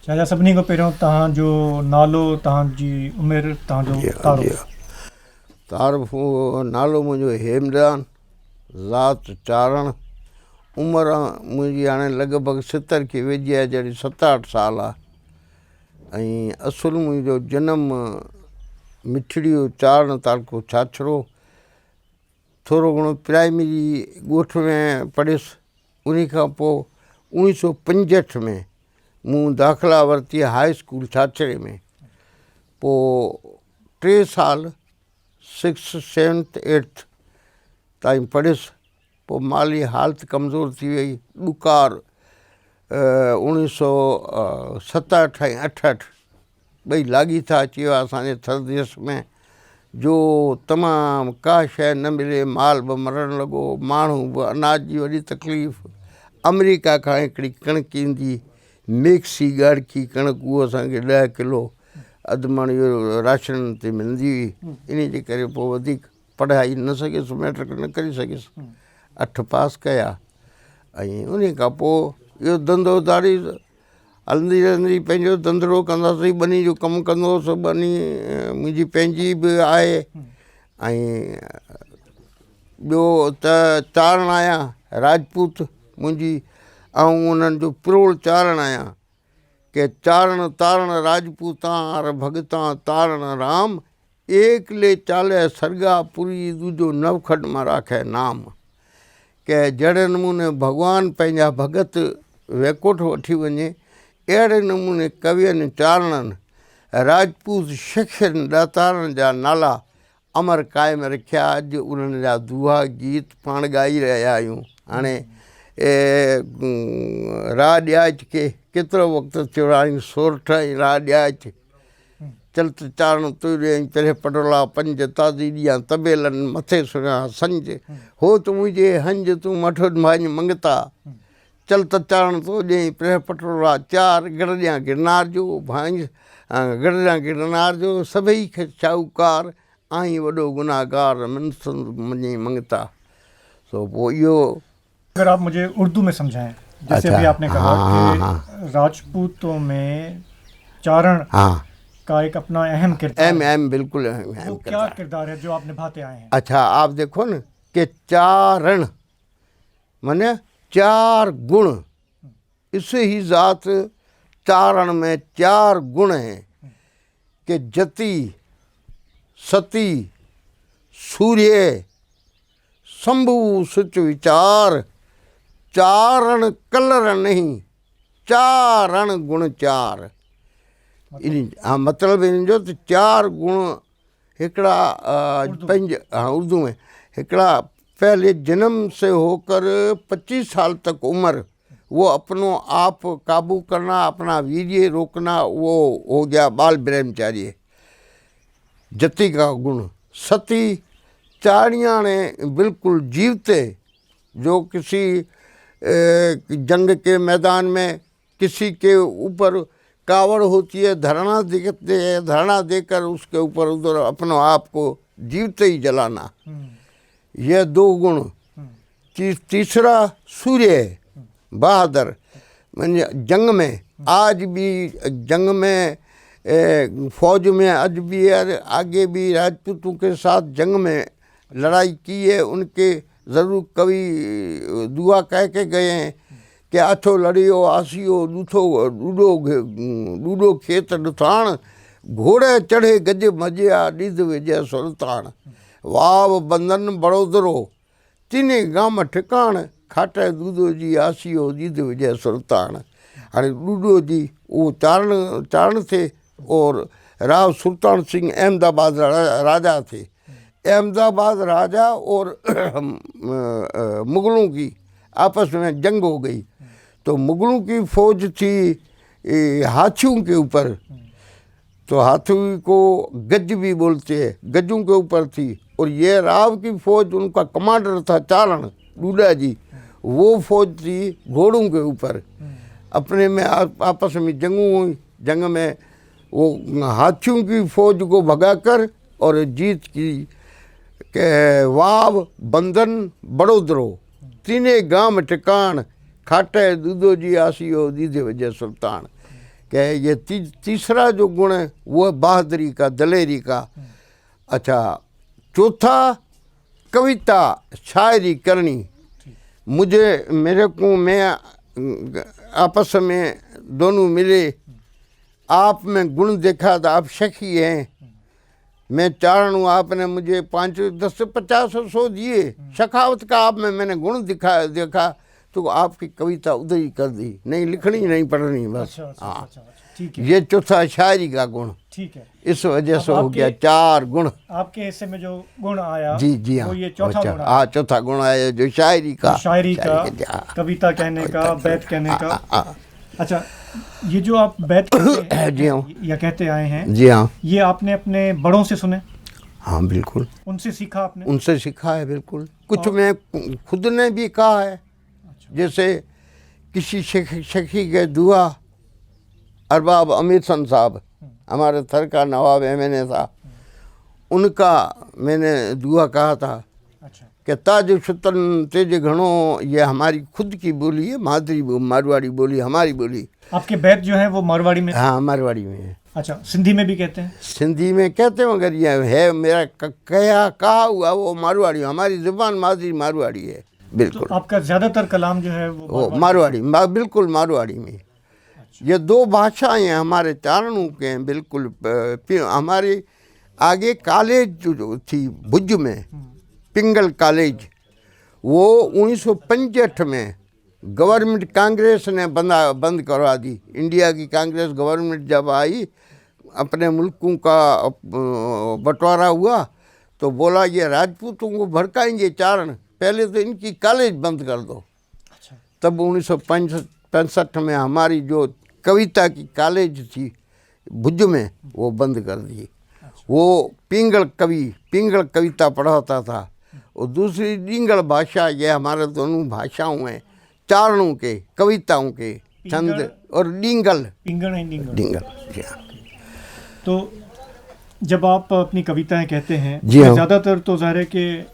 शायद सभिनी खां पहिरियों तव्हांजो नालो, तव्हांजी उमिरि, तव्हांजो तारुफ़। तारुफ़ नालो मुंहिंजो हेमदान, ज़ात चारण, उमिरि मुंहिंजी हाणे लॻभॻि 70 खे वेझी आहे, जॾहिं 7-8 साल आहे। ऐं असुलु मुंहिंजो जनमु मिठड़ियो चारण तालुको छाछड़ो। थोरो घणो प्राइमरी ॻोठ में पढ़ियुसि। उन खां पोइ 1965 में मूं दाख़िला वरिती हाई स्कूल छाछड़े में। पोइ 3 साल 6th 7th 8th ताईं पढ़ियुसि। पोइ माली हालति कमज़ोर थी वई। ॾुकार 1967 ऐं 68 ॿई लाॻी था अची विया असांजे थरदेस में, जो तमामु का शइ न मिले, माल बि मरणु लॻो, माण्हू बि, अनाज जी वॾी तकलीफ़। अमेरिका खां हिकिड़ी कणिक ईंदी, मेक्सी ॻाढ़की कणिक, उहो असांखे 10 किलो अधु मण इहो राशन ते मिलंदी हुई। इन जे करे पोइ वधीक पढ़ाई न सघियुसि, मैट्रिक न करे सघियुसि। 8 पास कया। ऐं उन खां पोइ इहो धंधो दारी हलंदी रहंदी। पंहिंजो धंधड़ो कंदासीं, ॿनी जो कमु कंदो हुउसि। ॿनी मुंहिंजी पंहिंजी बि आहे। ऐं ॿियो त चारण आहियां राजपूत मुंहिंजी, ऐं उन्हनि जो प्रोड़ चारण आहियां के चारण तारण राजपूतां भगतां तारण राम, एक ले चाले सरगापुरी, दूजो नवखंड मां राखै नाम। के जहिड़े नमूने भॻवानु पंहिंजा भगत वैकुंठ वठी वञे, अहिड़े नमूने कवियुनि चारणनि राजपूत शख़्सनि ॾातारनि जा नाला अमर क़ाइमु रखिया। अॼु उन्हनि जा दुआ गीत पाण ॻाई रहिया आहियूं। हाणे राह ॾियाच खे केतिरो वक़्तु थियो, हाणे सोरठ ऐं राह ॾियाच चलत चारण तुरियईं पहिरें पटोला पंज, ताज़ी ॾियां तबेलनि मथे सुञा संज, हो त मुंहिंजे हंज तूं मठो भाई मंगता, चलत चारण तो ॾेई पहिरें पटोला 4, गढ़ ॾियां गिरनार जो भांज, गढ़ ॾियां गिरनार जो, सभई खे शाहूकार, आहीं वॾो गुनाहगार मञी मंगता। तो पोइ इहो अगर आप मुझे उर्दू में समझाएं, जैसे अभी आपने कहा कि राजपूतों में चारण का एक अपना अहम किरदार है। बिल्कुल अहम वो क्या किरदार है जो आप निभाते आए हैं? अच्छा, आप देखो ना कि चारण माने 4 गुण, इससे ही ज़ात चारण में 4 गुण हैं कि जति, सती, सूर्य, शंभु सुच विचार, चारण कलर नहीं, चारण गुण 4। इन मतलब इन जो तो 4 गुण हिकड़ा पंज उर्दू में हिकड़ा पहले जन्म से होकर 25 साल तक उम्र, वो अपनो आप काबू करना, अपना वीर्य रोकना, वो हो गया बाल ब्रह्मचारी, जति का गुण। सती चाड़ियाने बिल्कुल जीवते, जो किसी जंग के मैदान में किसी के ऊपर कावड़ होती है, धरना देकर उसके ऊपर उधर अपने आप को जीवते ही जलाना, यह 2 गुण। तीसरा सूर्य बहादुर, मैंने जंग में आज भी जंग में फौज में आज भी है, आगे भी राजपूतों के साथ जंग में लड़ाई की है। उनके ज़रूर कवि दुआ कह के गए हैं कि अठो लड़ियो आसियो डूडो खेत ॾुथाण, घोड़े चढ़े गज मजिया ॾिद विजय सुल्तान, वाव बंधन बड़ोदरो, तीने गाम ठिकाण, खाटे दूधो जी आसियो ॾिद विजय सुल्तान। हाणे डूडो जी वो चारण थे और राव सुल्तान सिंह अहमदाबाद राजा थे। अहमदाबाद राजा और मुगलों की आपस में जंग हो गई, तो मुगलों की फौज थी हाथियों के ऊपर, तो हाथी को गज भी बोलते हैं, गजों के ऊपर थी, और ये राव की फौज, उनका कमांडर था चारण डूडा जी, वो फौज थी घोड़ों के ऊपर। अपने में आपस में जंगू हुई, जंग में वो हाथियों की फौज को भगाकर और जीत की के वाव बंधन बड़ोदरो, तीने गाम ठिकाण, खाटे दूधो जी आसियो दीदे वजह सुल्तान, कि ये तीसरा जो गुण है वो है बहादुरी का, दलेरी का। अच्छा, चौथा कविता शायरी करनी। मुझे मेरे को मैं आपस में दोनों मिले, आप में गुण देखा था, आप सखी हैं, मैं चारण हूँ, आपने मुझे 5, 10, 50, 100 दिए, सखावत का आप में मैंने गुण देखा तो आपकी कविता उधर ही कर दी, नहीं लिखनी नहीं पढ़नी बस। हाँ, ठीक है। ये चौथा शायरी का गुण, ठीक है, इस वजह से हो गया 4 गुण। आपके हिस्से में जो गुण आया जी हाँ, वो ये चौथा गुण आया। हाँ, चौथा गुण आया जो शायरी का, कविता कहने का, बैत कहने का। अच्छा, ये जो आप बैत कहते हैं जी हाँ, या कहते आए हैं, जी हाँ, ये आपने अपने बड़ों से सुने? हाँ बिल्कुल, उनसे सीखा आपने? उनसे सीखा है बिल्कुल। कुछ मैं खुद ने भी कहा है। जैसे किसी सखी के दुआ, अरबाब अमीर सन साहब हमारे थर का नवाब MNA था, उनका मैंने दुआ कहा था। अच्छा। कि ताज सुतन तेज घणो, ये हमारी खुद की बोली है, मारवाड़ी बोली, हमारी बोली। आपके बैत जो है वो मारवाड़ी में? हाँ, मारवाड़ी में है। अच्छा, सिंधी में भी कहते हैं? सिंधी में कहते हैं, मगर ये है मेरा कहा हुआ वो मारवाड़ी, हमारी जुबान मादरी मारवाड़ी है बिल्कुल। तो आपका ज़्यादातर कलाम जो है वो मारवाड़ी, बिल्कुल मारवाड़ी में। अच्छा। ये 2 भाषाएं हमारे चारणों के हैं बिल्कुल। हमारे आगे कॉलेज जो थी भुज में, पिंगल कॉलेज, वो 1965 में गवर्नमेंट कांग्रेस ने बंद करवा दी। इंडिया की कांग्रेस गवर्नमेंट जब आई, अपने मुल्कों का बंटवारा हुआ, तो बोला ये राजपूतों को भड़काएंगे चारण, पहले तो इनकी कॉलेज बंद कर दो। अच्छा। तब 1965 में हमारी जो कविता की कॉलेज थी भुज में, वो बंद कर दी। अच्छा। वो पिंगल कविता पढ़ाता था, और दूसरी डिंगल भाषा। ये हमारे दोनों भाषाओं में चारणों के, कविताओं के छंद और डिंगल। तो जब आप अपनी कविताएं कहते हैं, ज़्यादातर तो ज़ाहिर है कि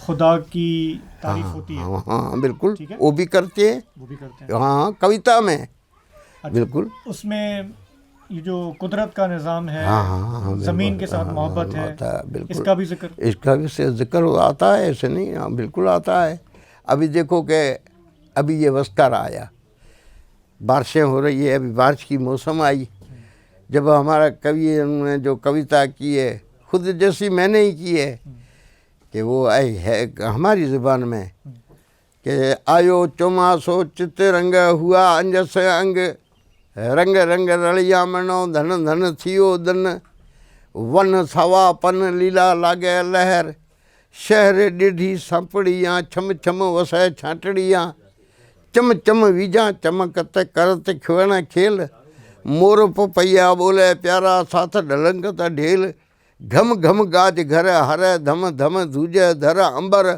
खुदा की तारीफ होती है। हाँ बिल्कुल, वो भी करते हैं, हाँ कविता में। अच्छा, बिल्कुल। उसमें ये जो कुदरत का निज़ाम है, ज़मीन के साथ मोहब्बत है, इसका भी जिक्र आता है, ऐसे नहीं, हाँ बिल्कुल आता है। अभी देखो कि अभी ये वस्कर आया, बारिशें हो रही है, अभी बारिश की मौसम आई। जब हमारा कवि ने जो कविता की है, खुद जैसी मैंने ही की है, कि वो आई है हमारी ज़ुबान में, कि आयो चौमासो चित रंग हुआ अंजस अंग, रंग रंग रलिया मनो धन धन थियो धन, वन सवा पन लीला लागे लहर, शहर डिढ़ी संपड़ियाँ छम छम वसै छाटड़ियाँ, चम चम वीजा चमकत करत खिवण खेल, मोर पपैया बोले प्यारा साथ ढलंगत ढेल, घम घम गाज घर हर धम धम धूजे धर अंबर,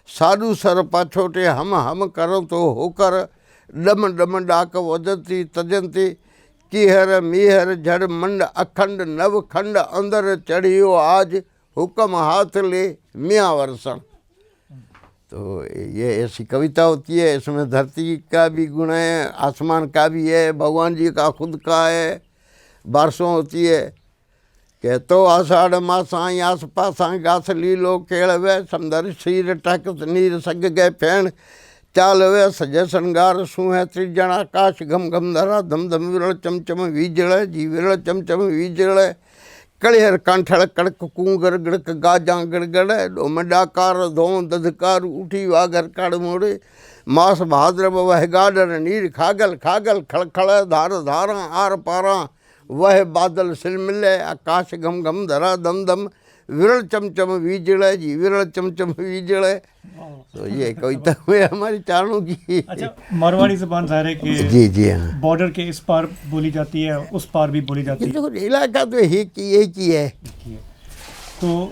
साधु सर पाछोटे हम करो तो होकर, डम डम डाक वजती तजंती, किहर मीहर झड़ मंड अखंड नव खंड, अंदर चढ़ियो आज हुक्म हाथ ले मियाँ वर्षण। तो ये ऐसी कविता होती है। इसमें धरती का भी गुण है, आसमान का भी है, भगवान जी का खुद का है। बारिशों होती है कि तो आषाढ़ मासाई आस पासां गास लीलो केड़वे, समंदर शीर टकत नीर सग गए फैन, चाल वे सजे श्रृंगार सूह त्रिजण आकाश घम घम धरा, धम धम विरल चमचम वीजड़ जी विरल चमचम वीजड़, कड़ियर कांठड़ कड़क कूंगर गड़क गाजा गड़गड़, डोम डाकार धों दधकार उठी वागर कड़ मोड़े, मास भाद्रव वह गाडर नीर खागल खागल खड़खड़ धार धारा आर पारा, वह बादल सिलमिले आकाश घम घम धरा दम दम, विरल चमचम वीजड़ जी विरल चमचम वीजड़। तो ये कविता हुई हमारी चारणों की। अच्छा, मारवाड़ी ज़बान ज़ाहिर है कि जी हाँ, बॉर्डर के इस पार बोली जाती है, उस पार भी बोली जाती है। इलाका तो एक ही है। तो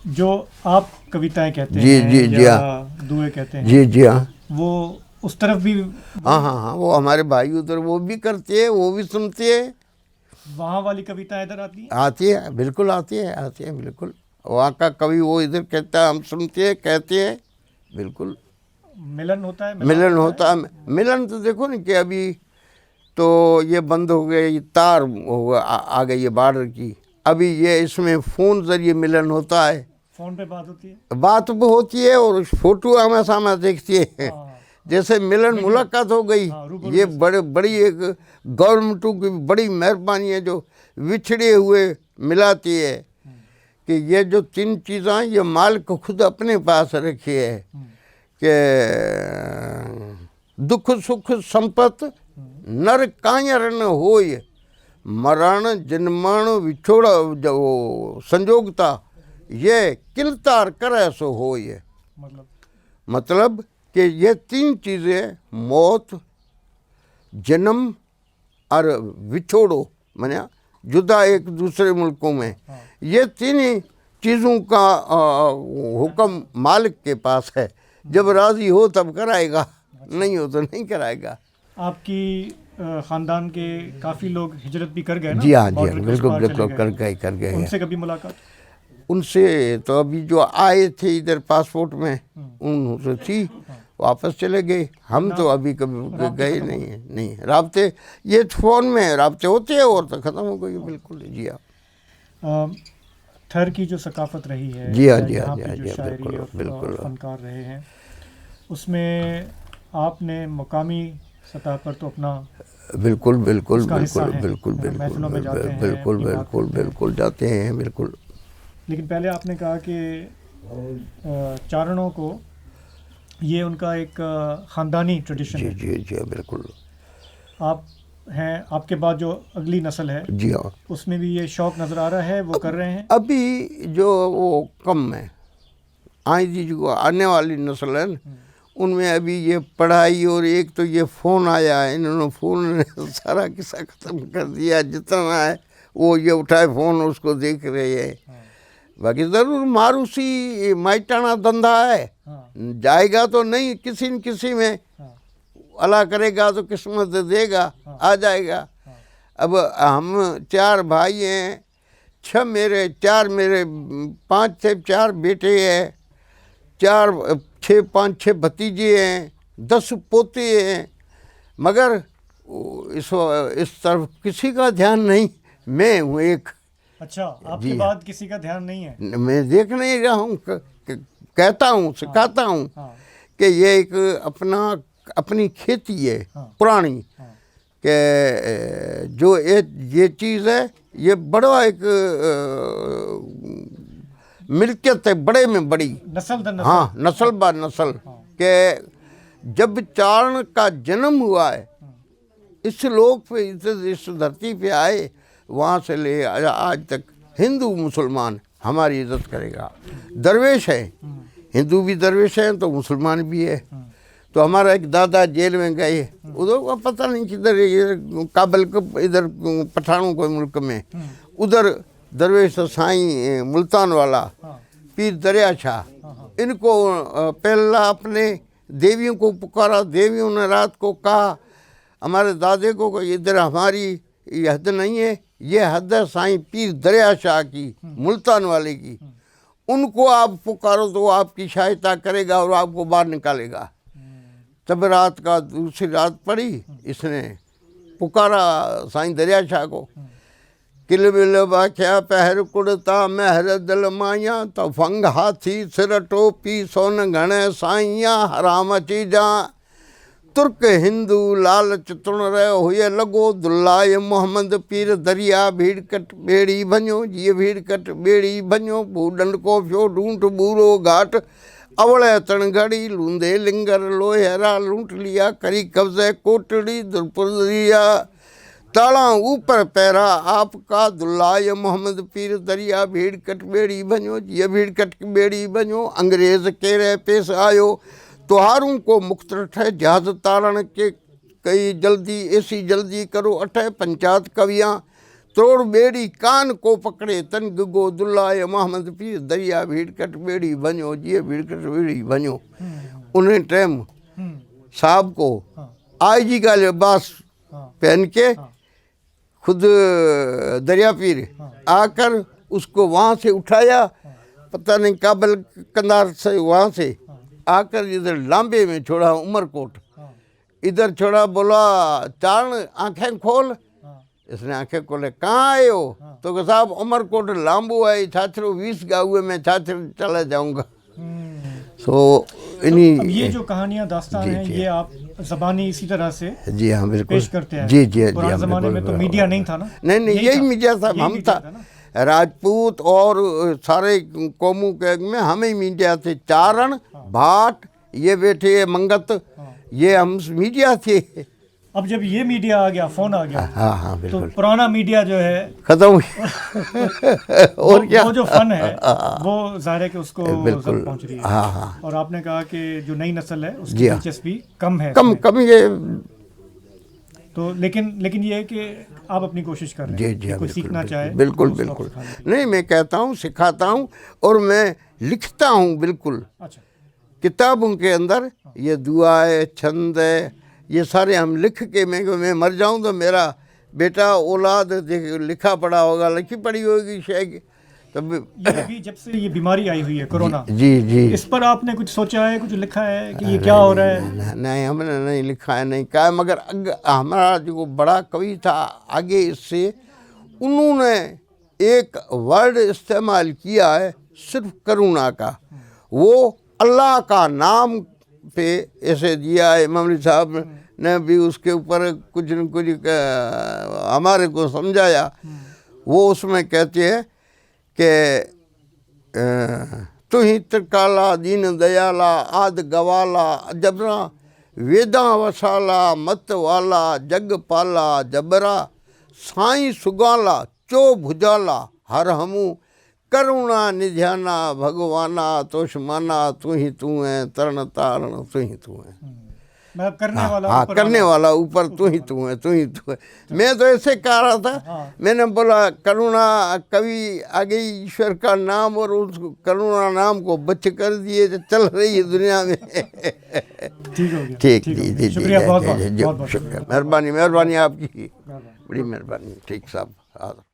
जो आप कविताएं कहते जी हैं, जी जी हाँ, दुए कहते हैं, जी जी हाँ, वो उस तरफ भी हाँ, वो हमारे भाई उधर वो भी करते हैं, वो भी सुनते हैं। वहाँ वाली कविता इधर आती है बिल्कुल, आती है बिल्कुल। वहाँ का कवि वो इधर कहता है, हम सुनते हैं, कहते हैं, बिल्कुल। मिलन होता है, मिलन होता है। मिलन तो देखो ना कि अभी तो ये बंद हो गए, ये तार हो गया, आ गई ये बॉर्डर की। अभी ये इसमें फ़ोन जरिए मिलन होता है, फोन पे बात होती है, बात भी होती है और फोटो आमने सामने देखती है। हाँ, जैसे मिलन मुलाकात हो गई। हाँ, रूबरू ये बड़ी एक गवर्नमेंट की बड़ी मेहरबानी है जो विछड़े हुए मिलाती है कि ये जो 3 चीज़ें ये मालिक खुद अपने पास रखी है कि दुख सुख संपत नर कायर न होय, मरण जन्मण विछोड़ जो संजोगता ये किलतार करे सो होय। मतलब कि ये 3 चीज़ें मौत, जन्म और विछोड़ो, माने जुदा एक दूसरे मुल्कों में, ये 3 ही चीज़ों का हुक्म मालिक के पास है। जब राज़ी हो तब कराएगा, नहीं हो तो नहीं कराएगा। आपकी ख़ानदान के काफ़ी लोग हिजरत भी कर गए ना? जी हाँ, जी हाँ, बॉर्डर के उस बिल्कुल पार बिल्कुल चले कर गए। उनसे कभी मुलाकात? उनसे तो अभी जो आए थे इधर पासपोर्ट में उनसे थी, वापस चले गए। हम तो अभी कभी गए नहीं है, नहीं राब्ते, ये फ़ोन में राब्ते होते हैं और तो ख़त्म हो गई बिल्कुल। जी हाँ, थर की जो सकाफत रही है, जी हाँ, जी यहाँ हाँ, पे जी हाँ, जो जी हाँ, शायरी बिल्कुल, और बिल्कुल। फनकार रहे हैं, उसमें आपने मुकामी सतह पर तो अपना बिल्कुल बिल्कुल उसका हिस्सा बिल्कुल है, बिल्कुल बिल्कुल महफिलों में जाते हैं, बिल्कुल अपनी बात बिल्कुल करते हैं। बिल्कुल जाते हैं बिल्कुल। लेकिन पहले आपने कहा कि चारणों को ये उनका एक ख़ानदानी ट्रेडिशन जी है। जी जी बिल्कुल। आप हैं, आपके बाद जो अगली नस्ल है जी हाँ, उसमें भी ये शौक़ नज़र आ रहा है, वो कर रहे हैं? अभी जो वो कम है, आई जी जो आने वाली नस्ल है ना, उनमें अभी ये पढ़ाई और एक तो ये फ़ोन आया है, इन्होंने फ़ोन ने सारा किस्सा ख़त्म कर दिया। जितना है वो ये उठाए फ़ोन उसको देख रहे हैं। बाकी ज़रूर मारूसी माइटाना धंधा है, जाएगा तो नहीं किसी न किसी में, अल्लाह करेगा तो किस्मत देगा, आ जाएगा। अब हम 4 भाई हैं, 4 मेरे 5 से 4 बेटे हैं, 5 6 भतीजे हैं, 10 पोते हैं, मगर इस तरफ किसी का ध्यान नहीं। मैं हूँ एक। अच्छा, आपके बाद किसी का ध्यान नहीं है? मैं देख नहीं रहा हूँ, कहता हूँ, सिखाता हूँ कि ये एक अपनी खेती है पुरानी, कि जो ये चीज़ है ये बड़ा एक मिल्कियत है, बड़े में बड़ी नस्ल दर नस्ल। हाँ, नस्ल बा नस्ल। के जब चारण का जन्म हुआ है इस लोक पे, इस धरती पे आए, वहाँ से ले आज तक हिंदू मुसलमान हमारी इज्जत करेगा। दरवेश है, हिंदू भी दरवेश है तो मुसलमान भी है। तो हमारा एक दादा जेल में गए, उधर पता नहीं किधर, काबल को इधर पठानों को मुल्क में, उधर दरवेश साईं मुल्तान वाला पीर दरिया शाह, इनको पहला अपने देवियों को पुकारा। देवियों ने रात को कहा हमारे दादे को इधर हमारी ये हद नहीं है, ये हद है साईं पीर दरिया शाह की, मुल्तान वाले की। उनको आप पुकारो तो आपकी सहायता करेगा और आपको बाहर निकालेगा। तब रात का दूसरी रात पड़ी, इसने पुकारा साईं दरिया शाह को। किल बिल बाख्या पहर कुड़ता महर दल माया, तो फंग हाथी सिर टोपी सोन घणे साइया, हराम चीजा तुर्क हिंदू लालच तुण रहे हुए लगो, दुल्लाए मोहम्मद पीर दरिया भीड़ कट बेड़ी भञो, ये भीड़ कट बेड़ी भञो, बूडन को फ्यो ढूंढ बूरो घाट, अवड़े तणघड़ी लूंदे लिंगर लोहेरा लूट लिया, करी कब्जे कोटड़ी दुरपुरिया, ताला ऊपर पैरा आपका, दुल्लाए मोहम्मद पीर दरिया भीड़ कट बेड़ी भञो, ये भीड़ कट बेड़ी भञो, अंग्रेज केरे पेश आयो, तुहारों को मुक्त रठे, जहाज तारण के कई जल्दी ऐसी जल्दी करो अठे, पंचायत कवियाँ तोड़ बेड़ी कान को पकड़े, तन गो दुल्लाए मोहम्मद पीर दरिया भीड़ कट बेड़ी भञो, ये भीड़ कट बेड़ी भञो। उन्हें टाइम साहब को आई जी का लिबास पहन के खुद दरिया पीर आकर उसको वहाँ से उठाया, पता नहीं काबल कंधार से, वहाँ से आकर इधर लांबे में छोड़ा, उमरकोट इधर छोड़ा, बोला चारण आंखें खोल। हाँ, इसने आंखें खोले, कहाँ आए हो? तो कहा साहब उमरकोट लांबू है, छाछरो 20 गाँव में छाछर चला जाऊंगा। तो इन्हीं अब ये जो कहानियां दास्तान हैं ये आप ज़बानी इसी तरह से जी हाँ बिल्कुल पेश करते हैं। जी जी पुराने ज़माने में तो मीडिया नहीं था ना। नहीं यही मीडिया था, हम था राजपूत और सारे कौमों के में हम ही मीडिया थे। चारण भाट ये बैठे मंगत, ये हम मीडिया थे। अब जब ये मीडिया आ गया, फोन आ गया, हाँ तो बिल्कुल पुराना मीडिया जो है खत्म हो गया। और क्या वो जो फन है वो जाहिर है कि उसको बिल्कुल जरूरत पहुंच रही है। हाँ। और आपने कहा कि जो नई नस्ल है उसकी जी हाँ। दिलचस्पी कम है कम इसमें। ये तो लेकिन ये है कि आप अपनी कोशिश कर रहे जी हैं जी कि हाँ, कोई बिल्कुल, सीखना चाहे बिल्कुल तो उसको बिल्कुल सिखाने के लिए। नहीं, मैं कहता हूँ, सिखाता हूँ और मैं लिखता हूँ बिल्कुल। अच्छा, किताबों के अंदर ये दुआ है, छंद है, ये सारे हम लिख के मैं मर जाऊं तो मेरा बेटा औलाद लिखा पढ़ा होगा, लिखी पढ़ी होगी शायद। तब ये भी जब से ये बीमारी आई हुई है कोरोना, जी जी इस पर आपने कुछ सोचा है, कुछ लिखा है कि ये क्या हो रहा है? नहीं हमने नहीं लिखा है, नहीं कहा है, मगर हमारा जो बड़ा कवि था आगे इससे, उन्होंने एक वर्ड इस्तेमाल किया है सिर्फ करुणा का। वो अल्लाह का नाम पे ऐसे दिया है। इमाम साहब ने भी उसके ऊपर कुछ न कुछ हमारे को समझाया। वो उसमें कहते हैं कि तू ही त्रिकाला दीन दयाला आद गवाला जबरा वेदा वसाला मत वाला जग पाला जबरा साईं सुगाला चो भुजाला हर हमू करुणा निध्याना भगवाना तोषमाना तू ही तू है तरण तारण तू ही तू है। मतलब करने वाला हाँ ऊपर करने वाला। वाला ऊपर तू ही तू है, तू ही तू है। मैं तो ऐसे कह रहा था, मैंने बोला करुणा कवि आगे ईश्वर का नाम और उस करुणा नाम को बच कर दिए तो चल रही है दुनिया में। ठीक हो गया, ठीक हो जी गया। जी शुक्रिया, जी, बहुत जी, बहुत जी, बहुत बहुत शुक्रिया, मेहरबानी आपकी, शुक्रिया। बड़ी मेहरबानी। ठीक साहब।